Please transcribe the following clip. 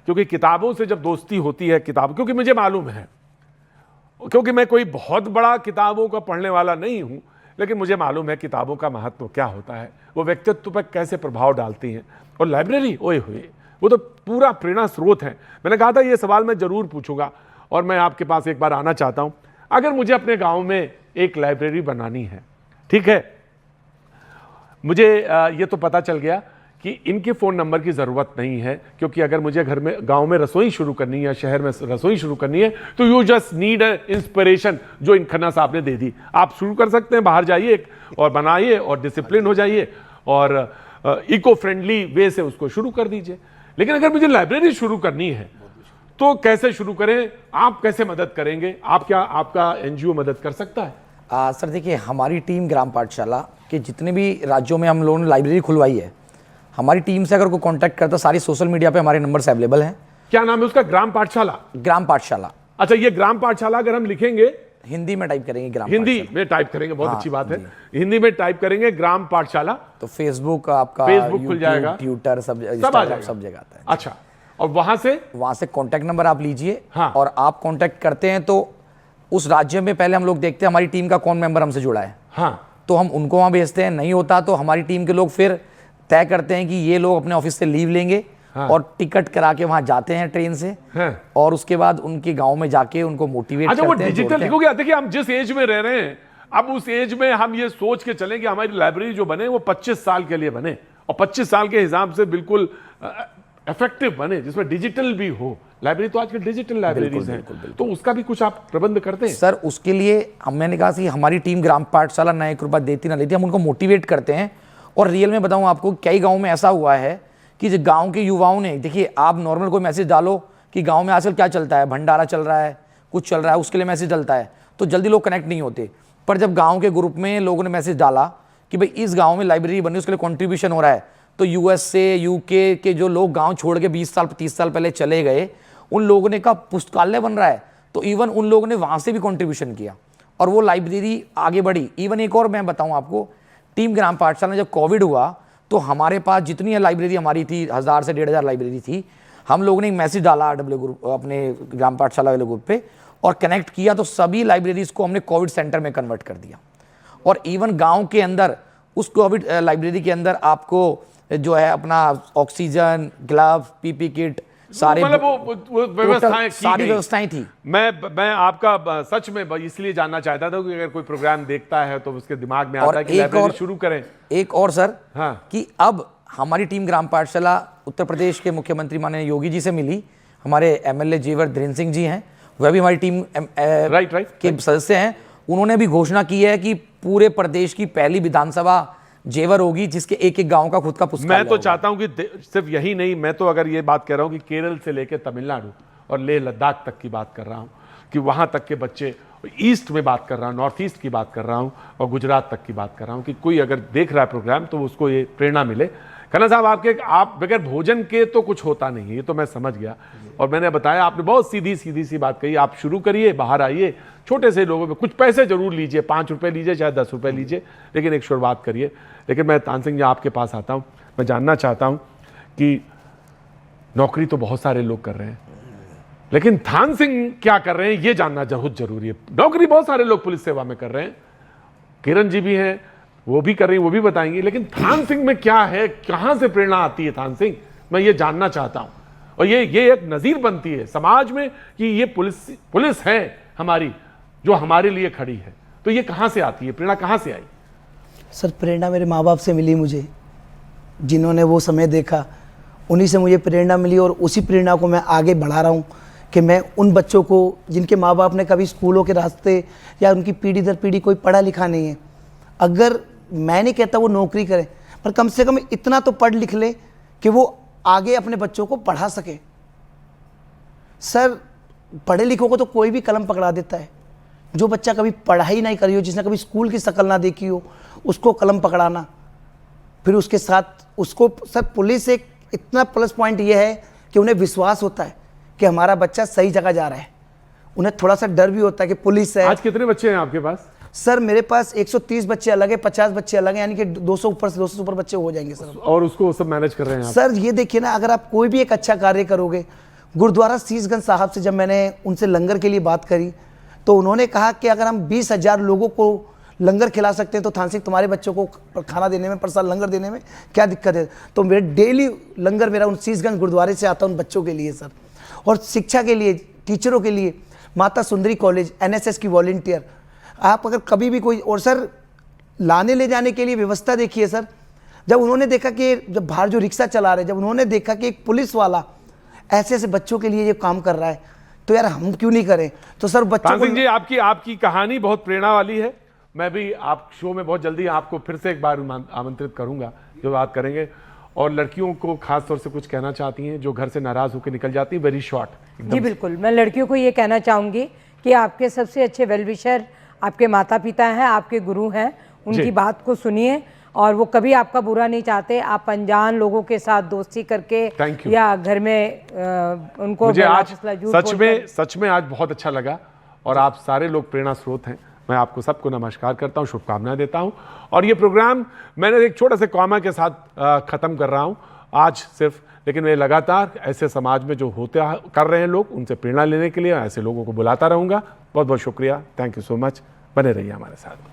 क्योंकि किताबों से जब दोस्ती होती है, किताब, क्योंकि मुझे मालूम है, क्योंकि मैं कोई बहुत बड़ा किताबों का पढ़ने वाला नहीं हूं, लेकिन मुझे मालूम है किताबों का महत्व क्या होता है, वो व्यक्तित्व पर कैसे प्रभाव डालती हैं। और लाइब्रेरी, ओए हुए, वो तो पूरा प्रेरणा स्रोत है। मैंने कहा था ये सवाल मैं जरूर पूछूंगा और मैं आपके पास एक बार आना चाहता हूं। अगर मुझे अपने गांव में एक लाइब्रेरी बनानी है, ठीक है, मुझे ये तो पता चल गया कि इनके फ़ोन नंबर की ज़रूरत नहीं है, क्योंकि अगर मुझे घर में, गांव में रसोई शुरू करनी है या शहर में रसोई शुरू करनी है, तो you just need a inspiration, जो इन खन्ना साहब ने दे दी। आप शुरू कर सकते हैं, बाहर जाइए और बनाइए और डिसिप्लिन हो जाइए और इको फ्रेंडली वे से उसको शुरू कर दीजिए। लेकिन अगर मुझे लाइब्रेरी शुरू करनी है तो कैसे शुरू करें? आप कैसे मदद करेंगे? आप क्या, आपका एनजीओ मदद कर सकता है? सर देखिए, हमारी टीम ग्राम पाठशाला के जितने भी राज्यों में हम लोगों ने लाइब्रेरी खुलवाई है, हमारी टीम से अगर कोई कांटेक्ट करता, सारी सोशल मीडिया पे हमारे नंबर्स अवेलेबल हैं। क्या नाम है उसका? ग्राम पाठशाला? ग्राम पाठशाला। अच्छा, ये ग्राम पाठशाला अगर हम लिखेंगे, हिंदी में टाइप करेंगे, ग्राम हिंदी में टाइप करेंगे, बहुत अच्छी बात है, हिंदी में टाइप करेंगे ग्राम पाठशाला, तो फेसबुक आपका, फेसबुक खुल जाएगा, ट्विटर, सब जगह आता है। अच्छा, और वहां से कांटेक्ट नंबर आप लीजिए। हाँ। और आप कांटेक्ट करते हैं तो उस राज्य में पहले हम लोग देखते हैं हमारी टीम का कौन मेंबर हमसे जुड़ा है। हाँ। तो हम उनको वहां भेजते हैं, नहीं होता तो हमारी टीम के लोग फिर तय करते हैं कि ये लोग अपने ऑफिस से लीव लेंगे। हाँ। और टिकट करा के वहां जाते हैं ट्रेन से। हाँ। और उसके बाद उनके गांव में जाके उनको मोटिवेट करते हैं। वो डिजिटल लिखोगे? देखिए, हम जिस एज में रह रहे हैं, अब उस एज में हम ये सोच के चलें कि हमारी लाइब्रेरी जो बने वो 25 साल के लिए बने और 25 साल के हिसाब से बिल्कुल इफेक्टिव बने, जिसमें डिजिटल भी हो। लाइब्रेरी तो आजकल डिजिटल लाइब्रेरीज हैं, तो उसका भी कुछ आप प्रबंध करते हैं? सर, उसके लिए मैंने कहा कि हमारी टीम ग्राम पाठशाला ना 1 रुपया देती ना लेती, हम उनको मोटिवेट करते हैं। और रियल में बताऊं आपको, कई गाँव में ऐसा हुआ है कि जो गांव के युवाओं ने, देखिए आप नॉर्मल कोई मैसेज डालो कि गांव में आजकल क्या चलता है, भंडारा चल रहा है, कुछ चल रहा है, उसके लिए मैसेज डलता है तो जल्दी लोग कनेक्ट नहीं होते। पर जब गांव के ग्रुप में लोगों ने मैसेज डाला कि भाई इस गांव में लाइब्रेरी बनी, उसके लिए कंट्रीब्यूशन हो रहा है, तो यूएस से, यूके के जो लोग गाँव छोड़ के 20 साल 30 साल पहले चले गए, उन लोगों ने कहा पुस्तकालय बन रहा है, तो इवन उन लोगों ने वहाँ से भी कंट्रीब्यूशन किया और वो लाइब्रेरी आगे बढ़ी। इवन एक और मैं बताऊँ आपको, टीम ग्राम पाठशाला में जब कोविड हुआ तो हमारे पास जितनी लाइब्रेरी हमारी थी, 1000 से 1500 लाइब्रेरी थी, हम लोगों ने एक मैसेज डाला RW ग्रुप, अपने ग्राम पाठशाला वाले ग्रुप पे, और कनेक्ट किया, तो सभी लाइब्रेरीज को हमने कोविड सेंटर में कन्वर्ट कर दिया। और इवन गांव के अंदर उस कोविड लाइब्रेरी के अंदर आपको जो है अपना ऑक्सीजन, ग्लव, पीपी किट, सारे मतलब वो व्यवस्थाएं, सारी व्यवस्थाएं थी। मैं आपका सच में इसलिए जानना चाहता था कि अगर कोई प्रोग्राम देखता है तो उसके दिमाग में आता है कि लाइब्रेरी शुरू करें। एक और सर, हाँ, कि अब हमारी टीम ग्राम पाठशाला उत्तर प्रदेश के मुख्यमंत्री माननीय योगी जी से मिली। हमारे MLA जेवर धीरेन्द्र सिंह जी हैं, वह भी हमारी टीम के सदस्य हैं। उन्होंने भी घोषणा की है कि पूरे प्रदेश की पहली विधानसभा जेवर होगी जिसके एक एक गांव का खुद का पुस्तकालय। मैं तो चाहता हूं कि सिर्फ यही नहीं, मैं तो अगर ये बात कह रहा हूं कि केरल से लेकर तमिलनाडु और लेह लद्दाख तक की बात कर रहा हूं, कि वहां तक के बच्चे, ईस्ट में बात कर रहा हूं, नॉर्थ ईस्ट की बात कर रहा हूं और गुजरात तक की बात कर रहा हूं, कि कोई अगर देख रहा है प्रोग्राम तो उसको ये प्रेरणा मिले। खन्ना साहब, आप बगैर भोजन के तो कुछ होता नहीं है, ये तो मैं समझ गया। और मैंने बताया, आपने बहुत सीधी सी बात कही, आप शुरू करिए, बाहर आइए, छोटे से लोगों में कुछ पैसे जरूर लीजिए, 5 रुपए लीजिए, चाहे 10 रुपए लीजिए, लेकिन एक शुरुआत करिए। लेकिन मैं तानसेन जी आपके पास आता हूँ, मैं जानना चाहता हूँ कि नौकरी तो बहुत सारे लोग कर रहे हैं, लेकिन थान सिंह क्या कर रहे हैं ये जानना बहुत जरूरी है। नौकरी बहुत सारे लोग पुलिस सेवा में कर रहे हैं, किरण जी भी हैं, वो भी कर रही हैं, वो भी बताएंगे, लेकिन थान सिंह में क्या है, कहां से प्रेरणा आती है थान सिंह, मैं ये जानना चाहता हूं। और ये एक नजीर बनती है समाज में कि ये पुलिस है हमारी, जो हमारे लिए खड़ी है, तो ये कहां से आती है, प्रेरणा कहां से आई? सर, प्रेरणा मेरे माँ बाप से मिली मुझे, जिन्होंने वो समय देखा, उन्हीं से मुझे प्रेरणा मिली और उसी प्रेरणा को मैं आगे बढ़ा रहा हूँ कि मैं उन बच्चों को जिनके माँ बाप ने कभी स्कूलों के रास्ते या उनकी पीढ़ी दर पीढ़ी कोई पढ़ा लिखा नहीं है, अगर मैं नहीं कहता वो नौकरी करें, पर कम से कम इतना तो पढ़ लिख ले कि वो आगे अपने बच्चों को पढ़ा सके। सर, पढ़े लिखों को तो कोई भी कलम पकड़ा देता है, जो बच्चा कभी पढ़ाई नहीं करी हो, जिसने कभी स्कूल की शक्ल ना देखी हो, उसको कलम पकड़ाना, फिर उसके साथ उसको, सर पुलिस एक इतना प्लस पॉइंट ये है कि उन्हें विश्वास होता है कि हमारा बच्चा सही जगह जा रहा है। उन्हें थोड़ा सा डर भी होता है कि पुलिस है। आज कितने बच्चे हैं आपके पास? सर, मेरे पास 130 बच्चे अलग है, 50 बच्चे अलग हैं, यानी कि 200 से ऊपर बच्चे हो जाएंगे सर। और उसको सब मैनेज कर रहे हैं आप? सर ये देखिए ना, अगर आप कोई भी एक अच्छा कार्य करोगे गुरुद्वारा शीशगंज साहब से जब मैंने उनसे लंगर के लिए बात करी तो उन्होंने कहा कि अगर हम 20,000 लोगों को लंगर खिला सकते हैं तो थान सिंह तुम्हारे बच्चों को खाना देने में, प्रसाद लंगर देने में क्या दिक्कत है। तो मेरे डेली लंगर मेरा उन शीशगंज गुरुद्वारे से आता है उन बच्चों के लिए सर। और शिक्षा के लिए, टीचरों के लिए माता सुंदरी कॉलेज, एनएसएस की वॉलंटियर, आप अगर कभी भी कोई, और सर लाने ले जाने के लिए व्यवस्था देखिए सर। जब उन्होंने देखा कि जब बाहर जो रिक्शा चला रहे, जब उन्होंने देखा कि एक पुलिस वाला ऐसे ऐसे बच्चों के लिए ये काम कर रहा है तो यार हम क्यों नहीं करें। तो सर बच्चों तान को सिंह जी, आपकी कहानी बहुत प्रेरणा वाली है। मैं भी आप शो में बहुत जल्दी आपको फिर से एक बार आमंत्रित करूंगा जो बात करेंगे। और लड़कियों को खास तौर से कुछ कहना चाहती हैं जो घर से नाराज होकर निकल जाती हैं, वेरी शॉर्ट। जी बिल्कुल, मैं लड़कियों को ये कहना चाहूँगी कि आपके सबसे अच्छे वेलविशर आपके माता पिता हैं, आपके गुरु हैं, उनकी बात को सुनिए और वो कभी आपका बुरा नहीं चाहते। आप अनजान लोगों के साथ दोस्ती करके या घर में उनको मुझे आज सच में आज बहुत अच्छा लगा और आप सारे लोग प्रेरणा स्रोत हैं। मैं आपको सबको नमस्कार करता हूं, शुभकामनाएं देता हूं। और ये प्रोग्राम मैंने एक छोटे से कॉमा के साथ खत्म कर रहा हूं आज सिर्फ, लेकिन मैं लगातार ऐसे समाज में जो होते कर रहे हैं लोग, उनसे प्रेरणा लेने के लिए ऐसे लोगों को बुलाता रहूंगा। बहुत बहुत शुक्रिया, थैंक यू सो मच। बने रहिए हमारे साथ।